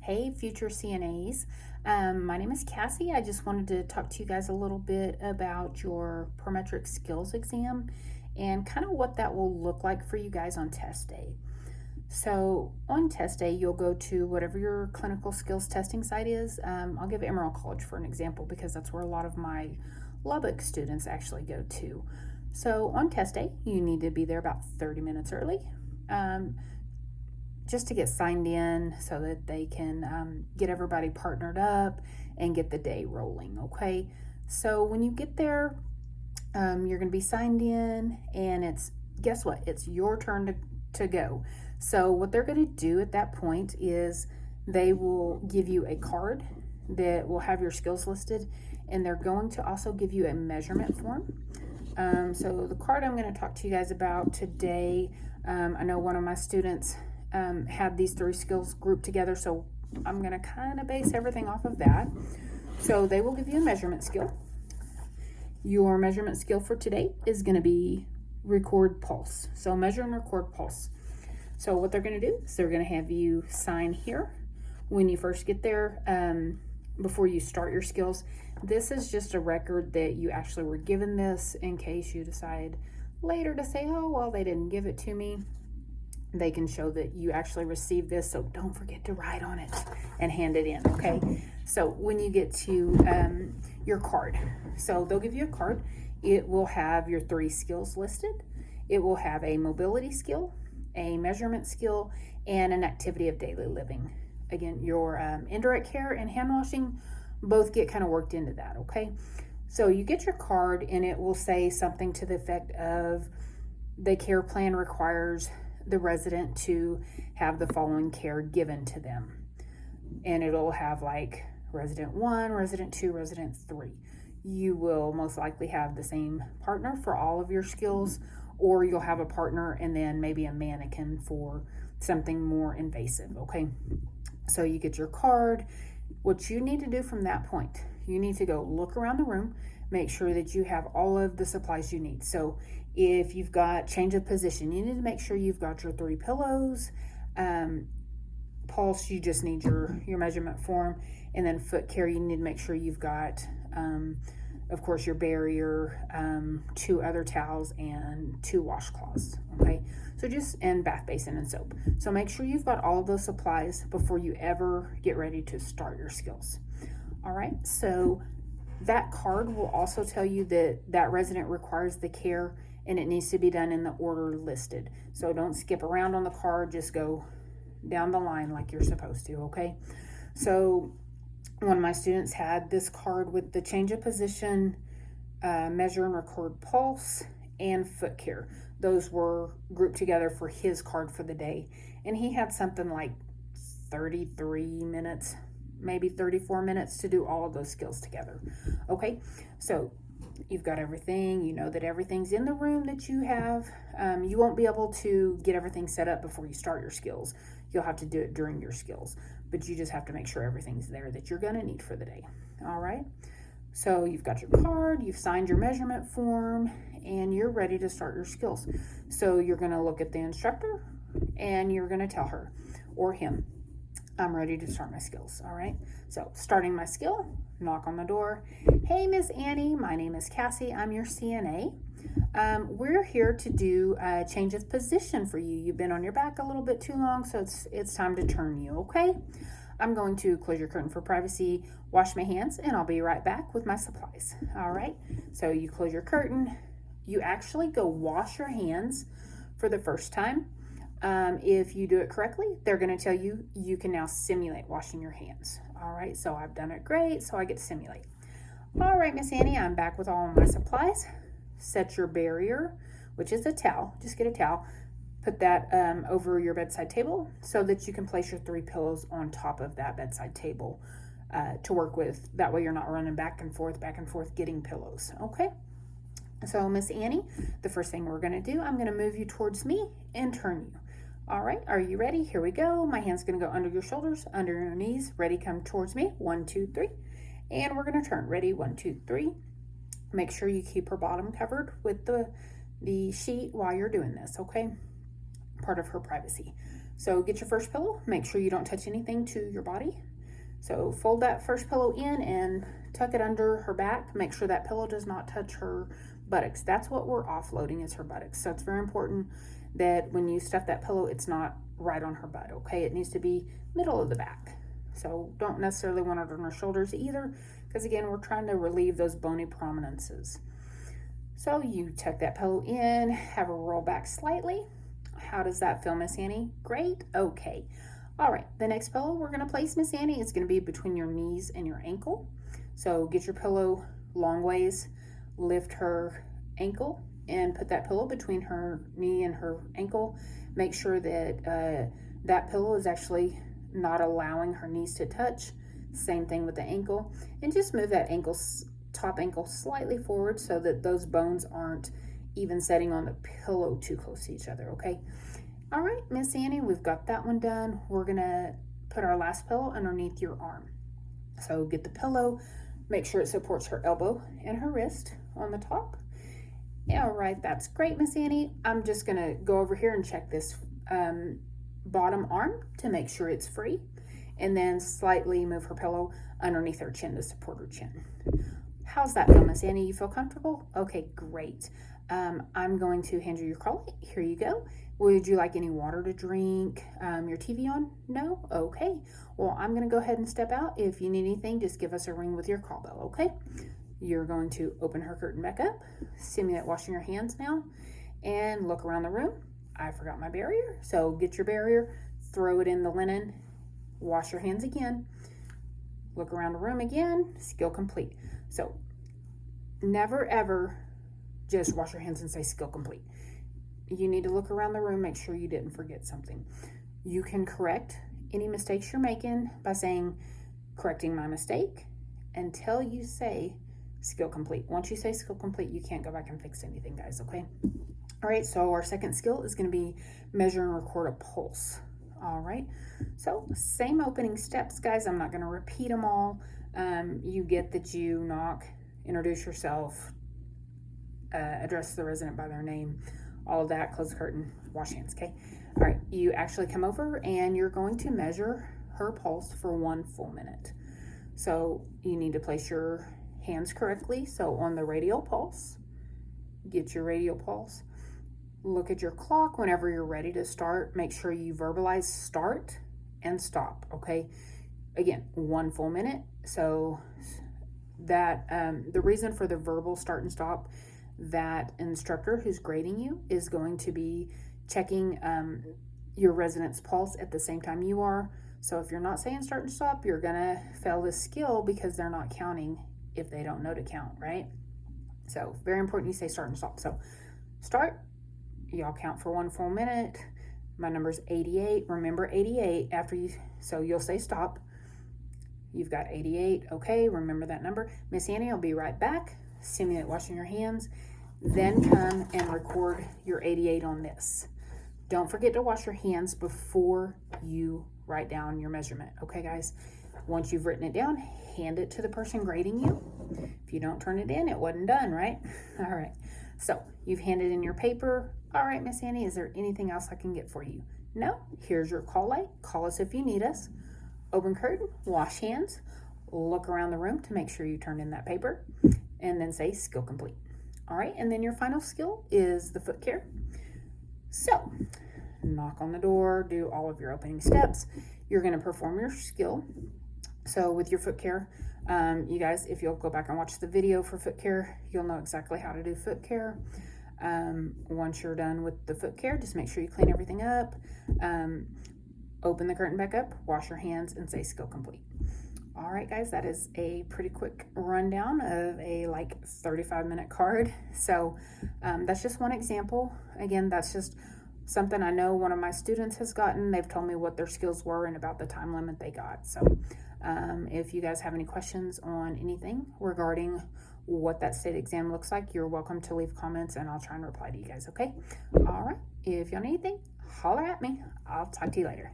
Hey, future CNAs. My name is Cassie. I just wanted to talk to you guys a little bit about your Prometric Skills exam and kind of what that will look like for you guys on test day. So, on test day, you'll go to whatever your clinical skills testing site is. I'll give Emerald College for an example because that's where a lot of my Lubbock students actually go to. So, on test day, you need to be there about 30 minutes early. Just to get signed in so that they can get everybody partnered up and get the day rolling, okay? So when you get there, you're going to be signed in, and guess what? It's your turn to go. So what they're going to do at that point is they will give you a card that will have your skills listed, and they're going to also give you a measurement form. So the card I'm going to talk to you guys about today, I know one of my students had these 3 skills grouped together, so I'm going to kind of base everything off of that. So they will give you a measurement skill. Your measurement skill for today is going to be record pulse. So measure and record pulse. So what they're going to do is they're going to have you sign here when you first get there, before you start your skills. This is just a record that you actually were given this in case you decide later to say, oh, well, they didn't give it to me. They can show that you actually received this, so don't forget to write on it and hand it in, okay? So when you get to your card, so they'll give you a card. It will have your 3 skills listed. It will have a mobility skill, a measurement skill, and an activity of daily living. Again, your indirect care and hand washing both get kind of worked into that, okay? So you get your card, and it will say something to the effect of the care plan requires the resident to have the following care given to them. And it'll have like resident 1, resident 2, resident 3. You will most likely have the same partner for all of your skills, or you'll have a partner and then maybe a mannequin for something more invasive, okay? So you get your card. What you need to do from that point, you need to go look around the room, make sure that you have all of the supplies you need. So if you've got change of position, you need to make sure you've got your 3 pillows. Pulse, you just need your measurement form. And then foot care, you need to make sure you've got, of course, your barrier, 2 other towels, and 2 washcloths, okay? So and bath basin and soap. So make sure you've got all of those supplies before you ever get ready to start your skills. All right, so that card will also tell you that resident requires the care, and it needs to be done in the order listed. So don't skip around on the card, just go down the line like you're supposed to, okay? So one of my students had this card with the change of position, measure and record pulse, and foot care. Those were grouped together for his card for the day. And he had something like 33 minutes, maybe 34 minutes to do all of those skills together. Okay, so you've got everything. You know that everything's in the room that you have. You won't be able to get everything set up before you start your skills. You'll have to do it during your skills, but you just have to make sure everything's there that you're going to need for the day. All right, so you've got your card, you've signed your measurement form, and you're ready to start your skills. So you're going to look at the instructor and you're going to tell her or him, I'm ready to start my skills. All right, so starting my skill, knock on the door. Hey, Miss Annie, my name is Cassie. I'm your CNA. We're here to do a change of position for you. You've been on your back a little bit too long, so it's time to turn you, okay? I'm going to close your curtain for privacy, wash my hands, and I'll be right back with my supplies. All right, so you close your curtain. You actually go wash your hands for the first time. If you do it correctly, they're going to tell you you can now simulate washing your hands. All right, so I've done it great, so I get to simulate. All right, Miss Annie, I'm back with all of my supplies. Set your barrier, which is a towel. Just get a towel. Put that over your bedside table so that you can place your 3 pillows on top of that bedside table to work with. That way you're not running back and forth getting pillows, okay? So, Miss Annie, the first thing we're going to do, I'm going to move you towards me and turn you. All right, are you ready? Here we go. My hand's going to go under your shoulders, under your knees. Ready, come towards me. 1, 2, 3. And we're going to turn. Ready, 1, 2, 3. Make sure you keep her bottom covered with the sheet while you're doing this, okay? Part of her privacy. So get your first pillow, make sure you don't touch anything to your body. So fold that first pillow in and tuck it under her back. Make sure that pillow does not touch her buttocks. That's what we're offloading, is her buttocks. So it's very important that when you stuff that pillow, it's not right on her butt, okay? It needs to be middle of the back. So don't necessarily want it on her shoulders either, because again, we're trying to relieve those bony prominences. So you tuck that pillow in, have her roll back slightly. How does that feel, Miss Annie? Great, okay. All right, the next pillow we're gonna place, Miss Annie, is gonna be between your knees and your ankle. So get your pillow long ways, lift her ankle, and put that pillow between her knee and her ankle. Make sure that that pillow is actually not allowing her knees to touch. Same thing with the ankle. And just move that top ankle slightly forward so that those bones aren't even setting on the pillow too close to each other, okay? All right, Miss Annie, we've got that one done. We're gonna put our last pillow underneath your arm. So get the pillow, make sure it supports her elbow and her wrist on the top. All right, that's great, Miss Annie. I'm just gonna go over here and check this bottom arm to make sure it's free, and then slightly move her pillow underneath her chin to support her chin. How's that feel, Miss Annie? You feel comfortable? Okay, great. I'm going to hand you your call. Here you go. Would you like any water to drink? Your TV on? No? Okay. Well, I'm going to go ahead and step out. If you need anything, just give us a ring with your call bell, okay? You're going to open her curtain back up, simulate washing your hands now, and look around the room. I forgot my barrier, so get your barrier, throw it in the linen, wash your hands again, look around the room again, skill complete. So never ever just wash your hands and say skill complete. You need to look around the room, make sure you didn't forget something. You can correct any mistakes you're making by saying, correcting my mistake, until you say skill complete. Once you say skill complete, you can't go back and fix anything, guys, okay? All right, so our second skill is going to be measure and record a pulse. All right, so same opening steps, guys. I'm not going to repeat them all. You get that you knock, introduce yourself, address the resident by their name, all of that, close the curtain, wash hands, okay? All right, you actually come over and you're going to measure her pulse for 1 full minute. So you need to place your hands correctly. So on the radial pulse, get your radial pulse. Look at your clock whenever you're ready to start. Make sure you verbalize start and stop, okay? Again, 1 full minute. So that the reason for the verbal start and stop, that instructor who's grading you is going to be checking your resident's pulse at the same time you are. So if you're not saying start and stop, you're gonna fail this skill because they're not counting if they don't know to count, right? So very important you say start and stop. So start, y'all count for 1 full minute. My number's 88. Remember 88 after you, so you'll say stop. You've got 88. Okay, remember that number. Miss Annie, I'll be right back. Simulate washing your hands. Then come and record your 88 on this. Don't forget to wash your hands before you write down your measurement. Okay, guys? Once you've written it down, hand it to the person grading you. If you don't turn it in, it wasn't done, right? All right. So you've handed in your paper. All right, Miss Annie, is there anything else I can get for you? No? Here's your call light. Call us if you need us. Open curtain, wash hands, look around the room to make sure you turn in that paper, and then say skill complete. All right, and then your final skill is the foot care. So knock on the door, do all of your opening steps. You're going to perform your skill. So with your foot care, you guys, if you'll go back and watch the video for foot care, you'll know exactly how to do foot care. Once you're done with the foot care, just make sure you clean everything up. Open the curtain back up, wash your hands, and say skill complete. All right, guys, that is a pretty quick rundown of a like 35-minute card. So that's just one example. Again, that's just something I know one of my students has gotten. They've told me what their skills were and about the time limit they got. So if you guys have any questions on anything regarding what that state exam looks like, you're welcome to leave comments and I'll try and reply to you guys, okay? All right, if y'all need anything, holler at me. I'll talk to you later.